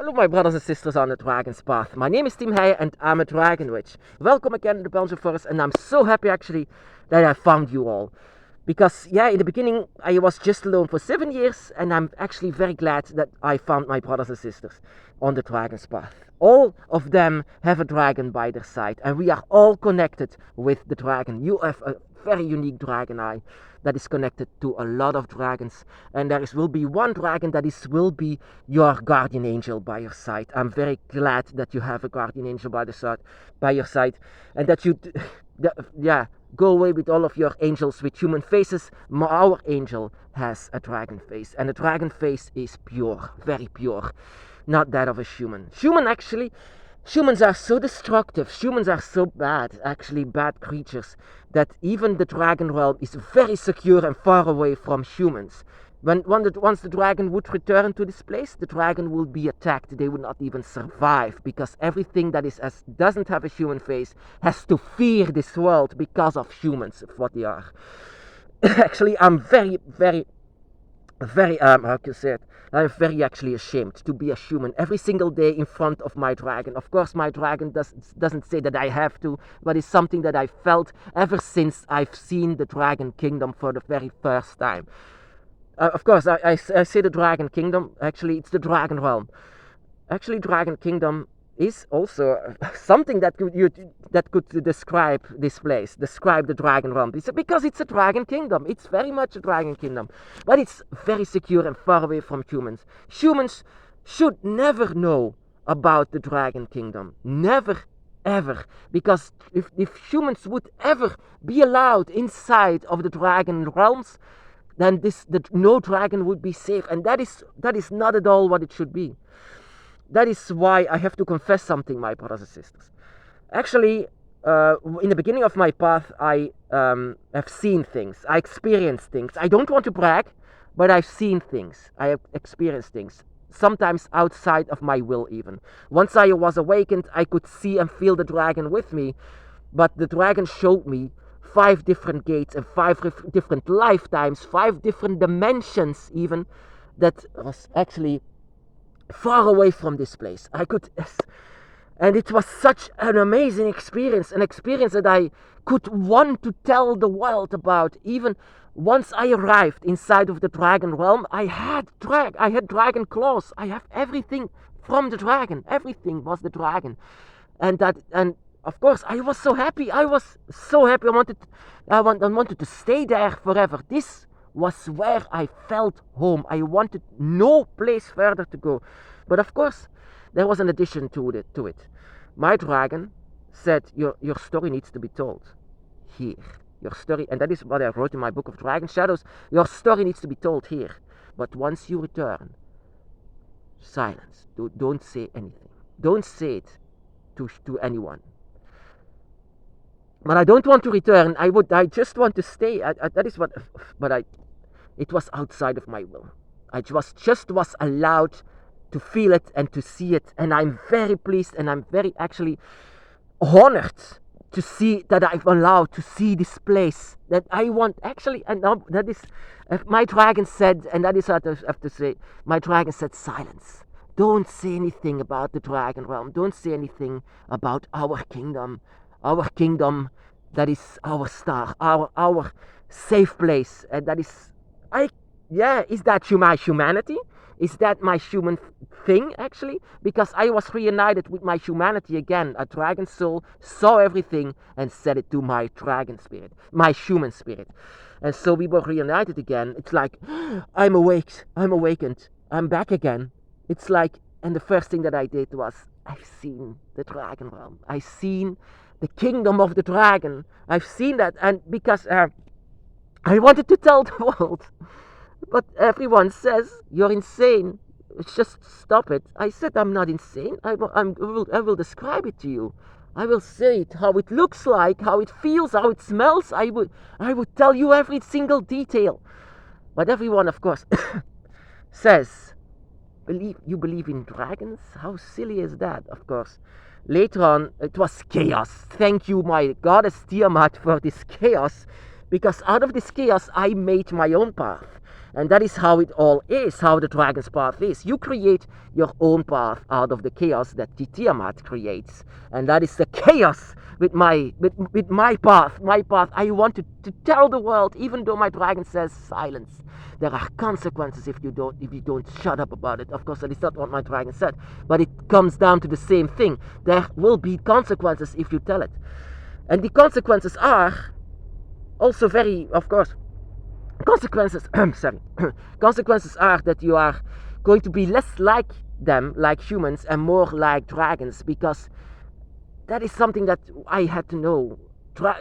Hello my brothers and sisters on the Dragon's Path. My name is Tim Heijen and I'm a Dragon Witch. Welcome again to the Belgian Forest, and I'm so happy actually that I found you all. Because in the beginning I was just alone for 7 years, and I'm actually very glad that I found my brothers and sisters on the Dragon's Path. All of them have a dragon by their side, and we are all connected with the dragon. You have a very unique dragon eye that is connected to a lot of dragons, and will be one dragon that will be your guardian angel by your side. I'm very glad that you have a guardian angel by your side, and that you go away with all of your angels with human faces. Our angel has a dragon face, and the dragon face is pure, very pure, not that of a human. Humans are so destructive, humans are so bad, actually bad creatures, that even the dragon realm is very secure and far away from humans. Once the dragon would return to this place, the dragon will be attacked. They will not even survive, because everything that doesn't have a human face has to fear this world because of humans, of what they are. Actually, I'm very, very I'm very actually ashamed to be a human every single day in front of my dragon. Of course, my dragon doesn't say that I have to, but it's something that I felt ever since I've seen the Dragon Kingdom for the very first time. Of course, I say the Dragon Kingdom. Actually, it's the Dragon Realm. Actually, Dragon Kingdom is also something that could describe this place, describe the Dragon Realm. Because it's a Dragon Kingdom. It's very much a Dragon Kingdom, but it's very secure and far away from humans. Humans should never know about the Dragon Kingdom. Never, ever. Because if humans would ever be allowed inside of the Dragon Realms, then no dragon would be safe, and that is not at all what it should be. That is why I have to confess something, my brothers and sisters. Actually, in the beginning of my path, I have seen things. I experienced things. I don't want to brag, but I've seen things. I have experienced things. Sometimes outside of my will even. Once I was awakened, I could see and feel the dragon with me. But the dragon showed me 5 different gates and 5 different lifetimes, 5 different dimensions even, that was actually far away from this place. And it was such an amazing experience, an experience that I could want to tell the world about. Even once I arrived inside of the Dragon Realm, I had dragon claws. I have everything from the dragon. Everything was the dragon, and of course I was so happy. I wanted to stay there forever. This was where I felt home. I wanted no place further to go. But of course, there was an addition to it. My dragon said, your story needs to be told here. Your story, and that is what I wrote in my book of Dragon Shadows. Your story needs to be told here. But once you return, silence. Don't say anything. Don't say it to anyone. But I don't want to return. I just want to stay. It was outside of my will. I just was allowed to feel it and to see it, and I'm very pleased and I'm very actually honored to see that I'm allowed to see this place that I want actually. And now that is my dragon said, and that is what I have to say. My dragon said, silence. Don't say anything about the Dragon Realm. Don't say anything about our kingdom. Our kingdom, that is our star, our safe place, and that is is that my humanity? Is that my human thing actually? Because I was reunited with my humanity again. A dragon soul saw everything and said it to my dragon spirit, my human spirit, and so we were reunited again. It's like I'm awakened, I'm back again. It's like, and the first thing that I did was I've seen the Dragon Realm. I've seen the kingdom of the dragon. I've seen that, and because I wanted to tell the world, but everyone says you're insane. Just stop it. I said I'm not insane. I will describe it to you. I will say it, how it looks like, how it feels, how it smells. I would tell you every single detail. But everyone, of course, says, you believe in dragons? How silly is that? Of course. Later on, it was chaos. Thank you, my goddess Tiamat, for this chaos. Because out of this chaos, I made my own path. And that is how it all is, how the dragon's path is. You create your own path out of the chaos that Tiamat creates. And that is the chaos with my path. My path. I want to tell the world, even though my dragon says silence. There are consequences if you don't shut up about it. Of course, that is not what my dragon said, but it comes down to the same thing. There will be consequences if you tell it, and the consequences are also very, of course, consequences. Sorry, consequences are that you are going to be less like them, like humans, and more like dragons, because that is something that I had to know.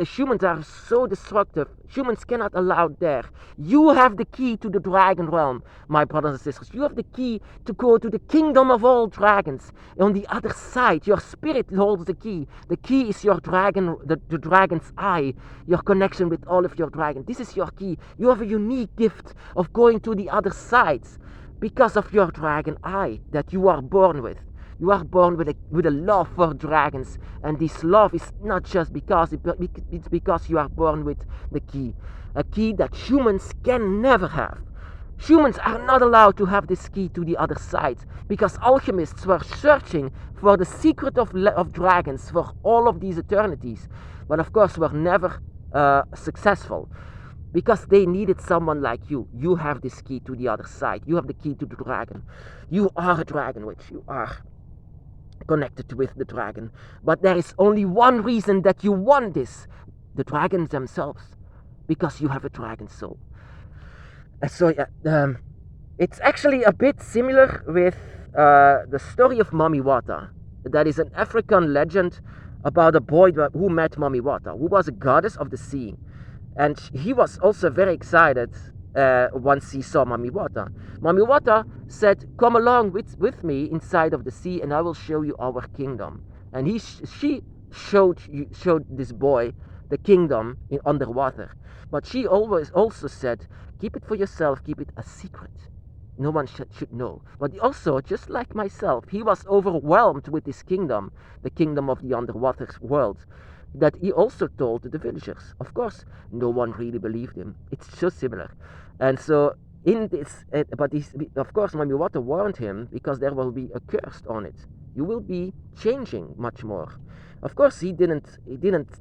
Humans are so destructive. Humans cannot allow there. You have the key to the dragon realm, my brothers and sisters. You have the key to go to the kingdom of all dragons. On the other side, your spirit holds the key. The key is your dragon, the dragon's eye, your connection with all of your dragons. This is your key. You have a unique gift of going to the other sides because of your dragon eye that you are born with. You are born with a love for dragons, and this love is not just because it's because you are born with the key, a key that humans can never have. Humans are not allowed to have this key to the other side, because alchemists were searching for the secret of dragons for all of these eternities, but of course were never successful. Because they needed someone like you. You have this key to the other side. You have the key to the dragon. You are a dragon witch. You are connected with the dragon. But there is only one reason that you want this. The dragons themselves. Because you have a dragon soul. So yeah, it's actually a bit similar with the story of Mami Wata. That is an African legend about a boy who met Mami Wata, who was a goddess of the sea. And he was also very excited once he saw Mami Wata. Mami Wata said, "Come along with me inside of the sea, and I will show you our kingdom." And she showed this boy the kingdom underwater. But she always also said, "Keep it for yourself. Keep it a secret. No one should know." But also, just like myself, he was overwhelmed with this kingdom, the kingdom of the underwater world, that he also told the villagers. Of course, no one really believed him. It's so similar. And so in this, of course, Mami Wata warned him, because there will be a curse on it. You will be changing much more. Of course, he didn't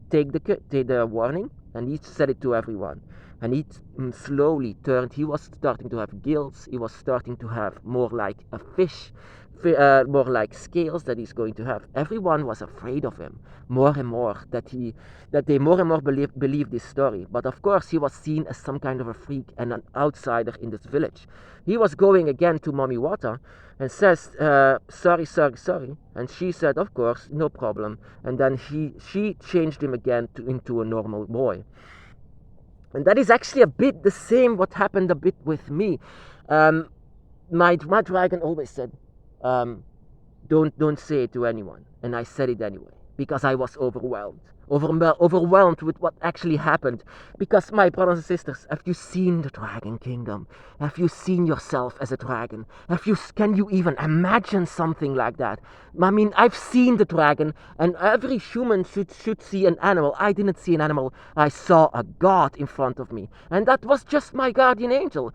take the warning, and he said it to everyone. And he slowly turned. He was starting to have gills. He was starting to have more like a fish, more like scales that he's going to have. Everyone was afraid of him more and more, that they more and more believed this story. But of course, he was seen as some kind of a freak and an outsider in this village. He was going again to Mami Wata and says, sorry. And she said, of course, no problem. And then she changed him again into a normal boy. And that is actually a bit the same what happened a bit with me. My dragon always said, don't say it to anyone. And I said it anyway, because I was overwhelmed with what actually happened. Because, my brothers and sisters, have you seen the Dragon Kingdom? Have you seen yourself as a dragon? Can you even imagine something like that? I mean, I've seen the dragon, and every human should see an animal. I didn't see an animal. I saw a god in front of me, and that was just my guardian angel.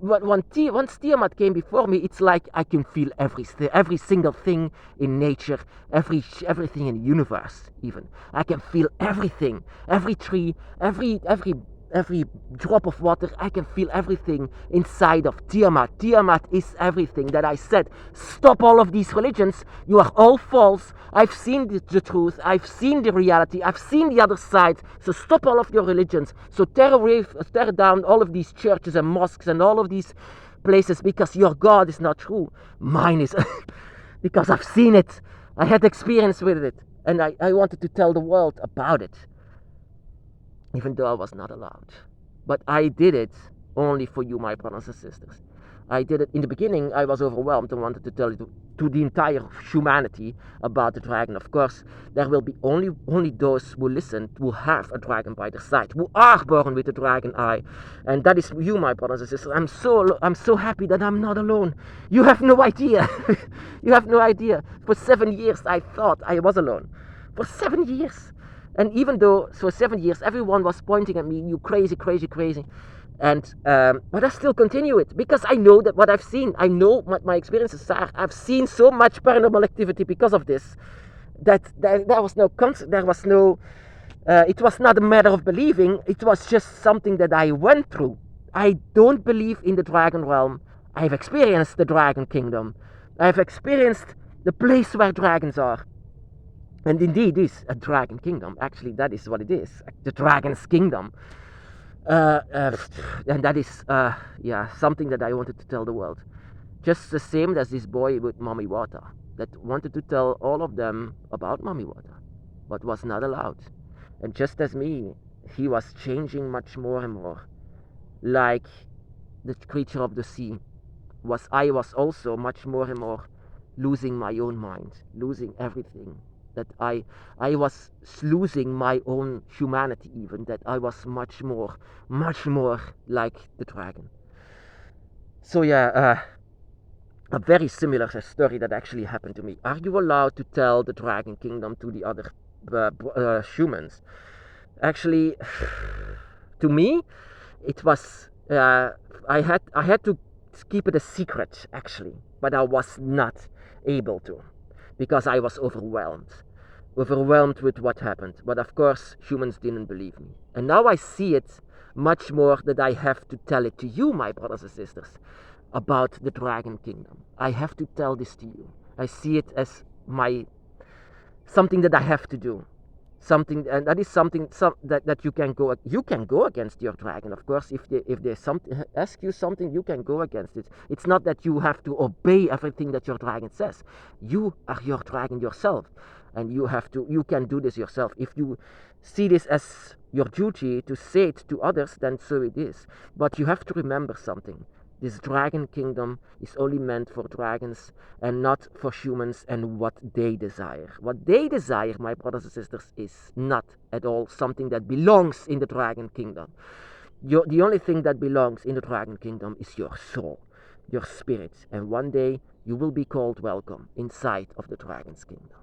Once Tiamat came before me, it's like I can feel every single thing in nature, everything in the universe. Even I can feel everything, every tree, every drop of water. I can feel everything inside of Tiamat. Tiamat is everything that I said. Stop all of these religions. You are all false. I've seen the truth. I've seen the reality. I've seen the other side. So stop all of your religions. So tear down all of these churches and mosques and all of these places, because your God is not true. Mine is. Because I've seen it. I had experience with it. And I wanted to tell the world about it, even though I was not allowed. But I did it only for you, my brothers and sisters. I did it in the beginning. I was overwhelmed and wanted to tell to the entire humanity about the dragon. Of course, there will be only those who listen, who have a dragon by their side, who are born with a dragon eye. And that is you, my brothers and sisters. I'm so happy that I'm not alone. You have no idea. You have no idea. For 7 years, I thought I was alone. For 7 years. And even though for 7 years everyone was pointing at me, you crazy. But I still continue it because I know that what I've seen, I know what my experiences are. I've seen so much paranormal activity because of this that there was no it was not a matter of believing. It was just something that I went through. I don't believe in the dragon realm. I've experienced the dragon kingdom. I've experienced the place where dragons are. And indeed is a dragon kingdom. Actually, that is what it is. The dragon's kingdom. Uh, uh, and that is, something that I wanted to tell the world. Just the same as this boy with Mommy Water that wanted to tell all of them about Mommy Water, but was not allowed. And just as me, he was changing much more and more, like the creature of the sea. I was also much more and more losing my own mind, losing everything. That I was losing my own humanity, even that I was much more like the dragon. So a very similar story that actually happened to me. Are you allowed to tell the dragon kingdom to the other humans? Actually, to me, it was I had to keep it a secret actually, but I was not able to because I was overwhelmed with what happened. But of course, humans didn't believe me, and now I see it much more that I have to tell it to you, my brothers and sisters, about the dragon kingdom. I have to tell this to you. I see it as something that I have to do, something, and that is something that you can go against your dragon. Of course, if they ask you something, you can go against it. It's not that you have to obey everything that your dragon says. You are your dragon yourself, and you can do this yourself. If you see this as your duty to say it to others, then so it is. But you have to remember something. This dragon kingdom is only meant for dragons and not for humans and what they desire. What they desire, my brothers and sisters, is not at all something that belongs in the dragon kingdom. The only thing that belongs in the dragon kingdom is your soul, your spirit. And one day you will be called welcome inside of the dragon's kingdom.